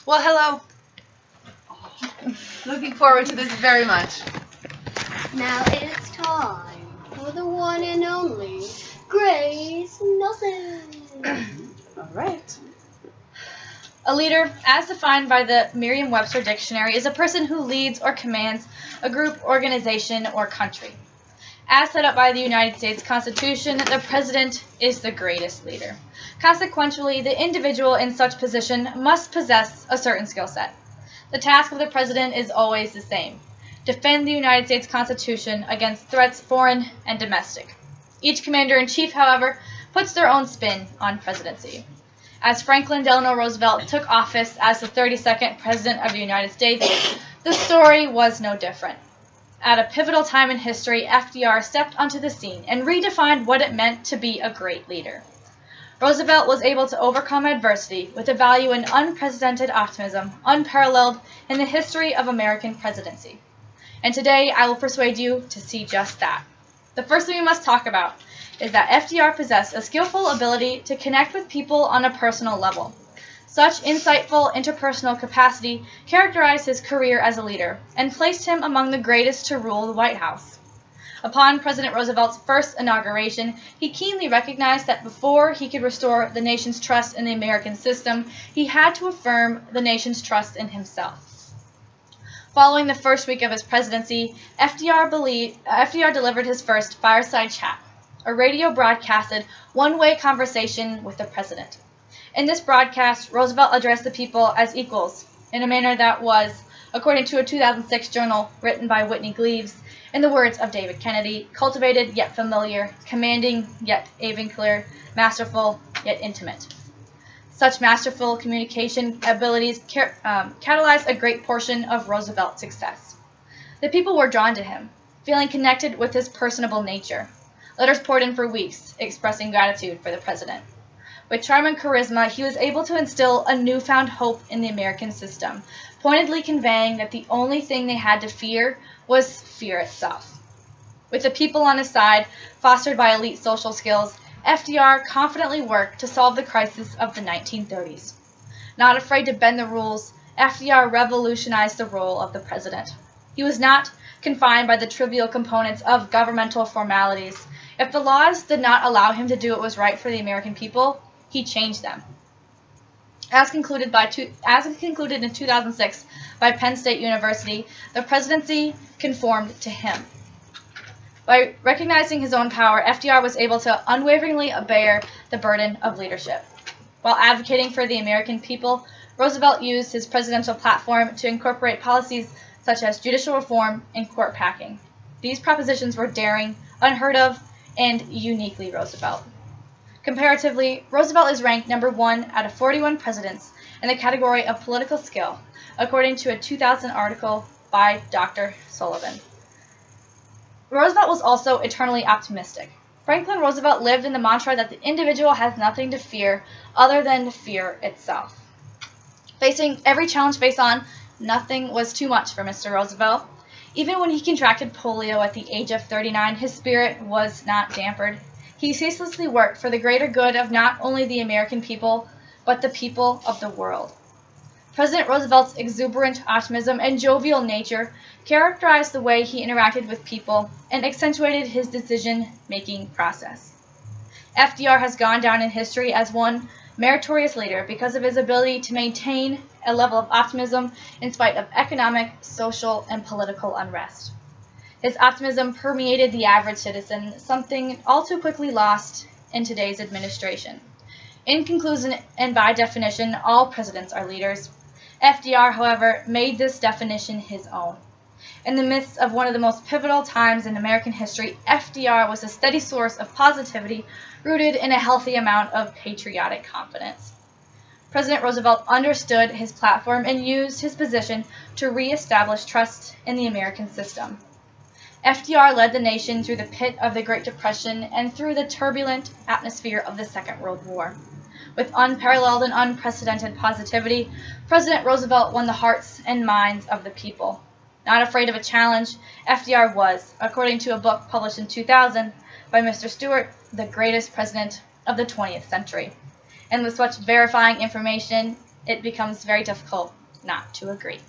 Well, hello. Looking forward to this very much. Now it's time for the one and only Grace Nelson. All right. A leader, as defined by the Merriam-Webster Dictionary, is a person who leads or commands a group, organization, or country. As set up by the United States Constitution, the president is the greatest leader. Consequently, the individual in such position must possess a certain skill set. The task of the president is always the same: defend the United States Constitution against threats foreign and domestic. Each commander-in-chief, however, puts their own spin on presidency. As Franklin Delano Roosevelt took office as the 32nd President of the United States, the story was no different. At a pivotal time in history, FDR stepped onto the scene and redefined what it meant to be a great leader. Roosevelt was able to overcome adversity with a value in unprecedented optimism, unparalleled in the history of American presidency. And today, I will persuade you to see just that. The first thing we must talk about is that FDR possessed a skillful ability to connect with people on a personal level. Such insightful interpersonal capacity characterized his career as a leader and placed him among the greatest to rule the White House. Upon President Roosevelt's first inauguration, he keenly recognized that before he could restore the nation's trust in the American system, he had to affirm the nation's trust in himself. Following the first week of his presidency, FDR delivered his first fireside chat, a radio broadcasted one-way conversation with the president. In this broadcast, Roosevelt addressed the people as equals in a manner that was, according to a 2006 journal written by Whitney Gleaves, in the words of David Kennedy, cultivated yet familiar, commanding yet avuncular, masterful yet intimate. Such masterful communication abilities catalyzed a great portion of Roosevelt's success. The people were drawn to him, feeling connected with his personable nature. Letters poured in for weeks, expressing gratitude for the president. With charm and charisma, he was able to instill a newfound hope in the American system, pointedly conveying that the only thing they had to fear was fear itself. With the people on his side, fostered by elite social skills, FDR confidently worked to solve the crisis of the 1930s. Not afraid to bend the rules, FDR revolutionized the role of the president. He was not confined by the trivial components of governmental formalities. If the laws did not allow him to do what was right for the American people, he changed them. As concluded in 2006 by Penn State University, the presidency conformed to him. By recognizing his own power, FDR was able to unwaveringly bear the burden of leadership. While advocating for the American people, Roosevelt used his presidential platform to incorporate policies such as judicial reform and court packing. These propositions were daring, unheard of, and uniquely Roosevelt. Comparatively, Roosevelt is ranked number 1 out of 41 presidents in the category of political skill, according to a 2000 article by Dr. Sullivan. Roosevelt was also eternally optimistic. Franklin Roosevelt lived in the mantra that the individual has nothing to fear other than fear itself. Facing every challenge face on, nothing was too much for Mr. Roosevelt. Even when he contracted polio at the age of 39, his spirit was not dampened. He ceaselessly worked for the greater good of not only the American people, but the people of the world. President Roosevelt's exuberant optimism and jovial nature characterized the way he interacted with people and accentuated his decision-making process. FDR has gone down in history as one meritorious leader because of his ability to maintain a level of optimism in spite of economic, social, and political unrest. His optimism permeated the average citizen, something all too quickly lost in today's administration. In conclusion, and by definition, all presidents are leaders. FDR, however, made this definition his own. In the midst of one of the most pivotal times in American history, FDR was a steady source of positivity rooted in a healthy amount of patriotic confidence. President Roosevelt understood his platform and used his position to reestablish trust in the American system. FDR led the nation through the pit of the Great Depression and through the turbulent atmosphere of the Second World War. With unparalleled and unprecedented positivity, President Roosevelt won the hearts and minds of the people. Not afraid of a challenge, FDR was, according to a book published in 2000 by Mr. Stewart, the greatest president of the 20th century. And with such verifying information it becomes very difficult not to agree.